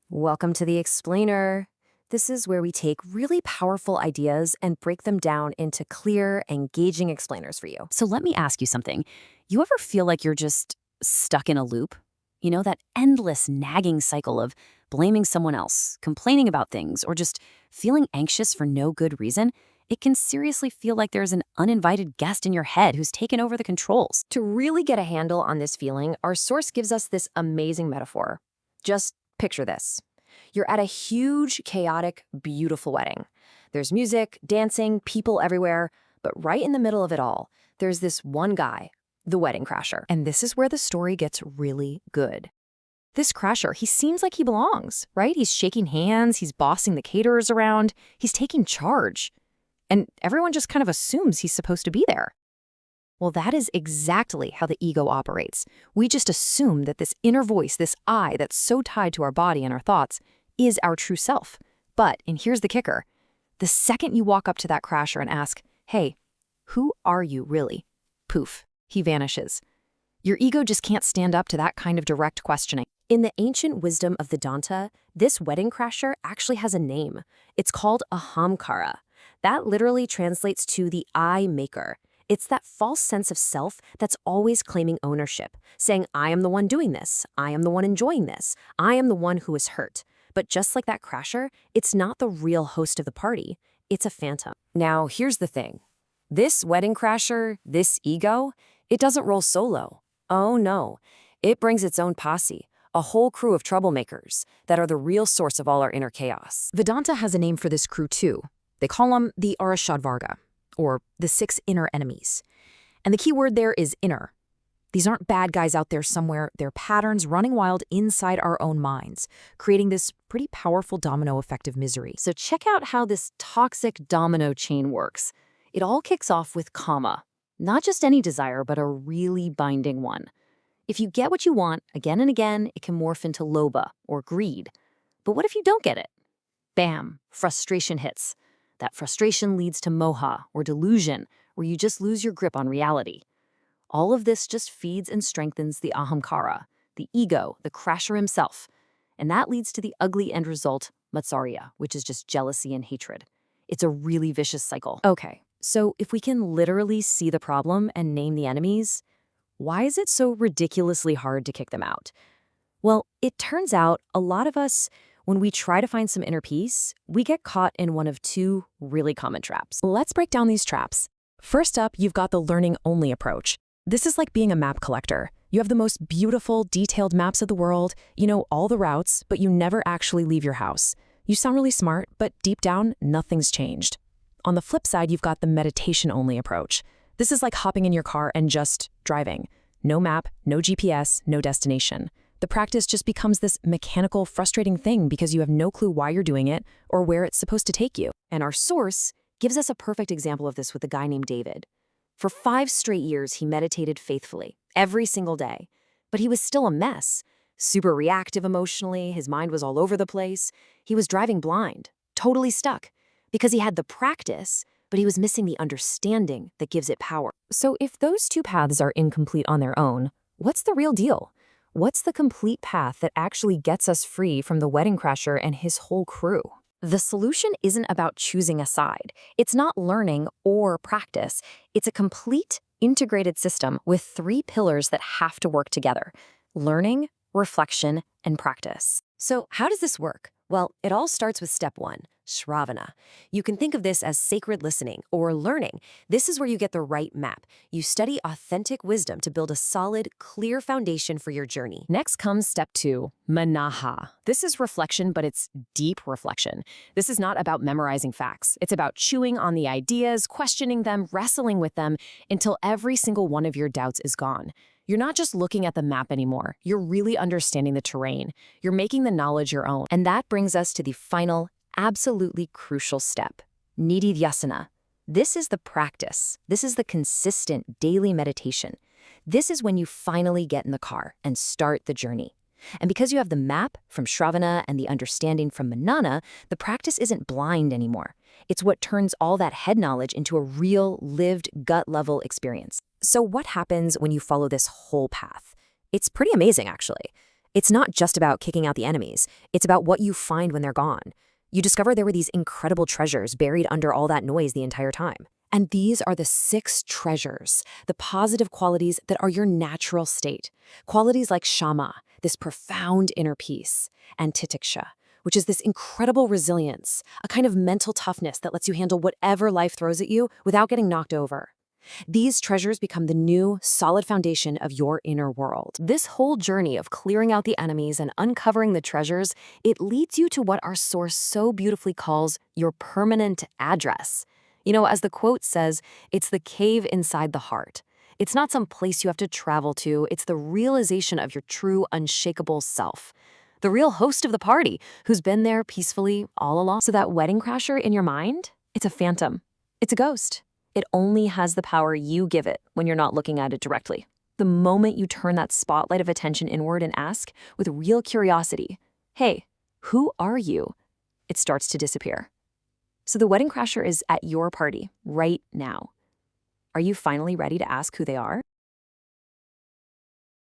Welcome to the Explainer. This is where we take really powerful ideas and break them down into clear, engaging explainers for you. So let me ask you something. You ever feel like you're just stuck in a loop? You know, that endless nagging cycle of blaming someone else, complaining about things, or just feeling anxious for no good reason? It can seriously feel like there's an uninvited guest in your head who's taken over the controls. To really get a handle on this feeling, our source gives us this amazing metaphor. Just picture this. You're at a huge, chaotic, beautiful wedding. There's music, dancing, people everywhere, but right in the middle of it all, there's this one guy, the wedding crasher. And this is where the story gets really good. This crasher, he seems like he belongs, right? He's shaking hands, he's bossing the caterers around, he's taking charge. And everyone just kind of assumes he's supposed to be there. Well, that is exactly how the ego operates. We just assume that this inner voice, this I that's so tied to our body and our thoughts, is our true self. But, and here's the kicker, the second you walk up to that crasher and ask, hey, who are you really? Poof, he vanishes. Your ego just can't stand up to that kind of direct questioning. In the ancient wisdom of Vedanta, this wedding crasher actually has a name. It's called ahamkara. That literally translates to the I maker. It's that false sense of self that's always claiming ownership, saying, I am the one doing this, I am the one enjoying this, I am the one who is hurt. But just like that crasher, it's not the real host of the party, it's a phantom. Now, here's the thing. This wedding crasher, this ego, it doesn't roll solo. Oh no, it brings its own posse, a whole crew of troublemakers that are the real source of all our inner chaos. Vedanta has a name for this crew too. They call them the Arashadvarga, or the 6 inner enemies. And the key word there is inner. These aren't bad guys out there somewhere, they're patterns running wild inside our own minds, creating this pretty powerful domino effect of misery. So check out how this toxic domino chain works. It all kicks off with kama. Not just any desire, but a really binding one. If you get what you want again and again, it can morph into lobha, or greed. But what if you don't get it? Bam, frustration hits. That frustration leads to moha, or delusion, where you just lose your grip on reality. All of this just feeds and strengthens the ahamkara, the ego, the crasher himself. And that leads to the ugly end result, matsarya, which is just jealousy and hatred. It's a really vicious cycle. Okay, so if we can literally see the problem and name the enemies, why is it so ridiculously hard to kick them out? Well, it turns out a lot of us, when we try to find some inner peace, we get caught in one of 2 really common traps. Let's break down these traps. First up, you've got the learning-only approach. This is like being a map collector. You have the most beautiful, detailed maps of the world, you know all the routes, but you never actually leave your house. You sound really smart, but deep down, nothing's changed. On the flip side, you've got the meditation-only approach. This is like hopping in your car and just driving. No map, no GPS, no destination. The practice just becomes this mechanical, frustrating thing because you have no clue why you're doing it or where it's supposed to take you. And our source gives us a perfect example of this with a guy named David. For 5 straight years, he meditated faithfully, every single day. But he was still a mess. Super reactive emotionally, his mind was all over the place. He was driving blind, totally stuck, because he had the practice, but he was missing the understanding that gives it power. So if those 2 paths are incomplete on their own, what's the real deal? What's the complete path that actually gets us free from the wedding crasher and his whole crew? The solution isn't about choosing a side. It's not learning or practice. It's a complete, integrated system with 3 pillars that have to work together: learning, reflection, and practice. So how does this work? Well, it all starts with step 1, Shravana. You can think of this as sacred listening or learning. This is where you get the right map. You study authentic wisdom to build a solid, clear foundation for your journey. Next comes step 2, Manaha. This is reflection, but it's deep reflection. This is not about memorizing facts. It's about chewing on the ideas, questioning them, wrestling with them until every single one of your doubts is gone. You're not just looking at the map anymore. You're really understanding the terrain. You're making the knowledge your own. And that brings us to the final, absolutely crucial step, nididhyasana. This is the practice. This is the consistent daily meditation. This is when you finally get in the car and start the journey. And because you have the map from Shravana and the understanding from Manana, the practice isn't blind anymore. It's what turns all that head knowledge into a real, lived, gut-level experience. So what happens when you follow this whole path? It's pretty amazing, actually. It's not just about kicking out the enemies. It's about what you find when they're gone. You discover there were these incredible treasures buried under all that noise the entire time. And these are the 6 treasures, the positive qualities that are your natural state. Qualities like shama, this profound inner peace, and titiksha, which is this incredible resilience, a kind of mental toughness that lets you handle whatever life throws at you without getting knocked over. These treasures become the new, solid foundation of your inner world. This whole journey of clearing out the enemies and uncovering the treasures, it leads you to what our source so beautifully calls your permanent address. You know, as the quote says, it's the cave inside the heart. It's not some place you have to travel to, it's the realization of your true, unshakable self. The real host of the party, who's been there peacefully all along. So that wedding crasher in your mind, it's a phantom. It's a ghost. It only has the power you give it when you're not looking at it directly. The moment you turn that spotlight of attention inward and ask, with real curiosity, hey, who are you? It starts to disappear. So the wedding crasher is at your party right now. Are you finally ready to ask who they are?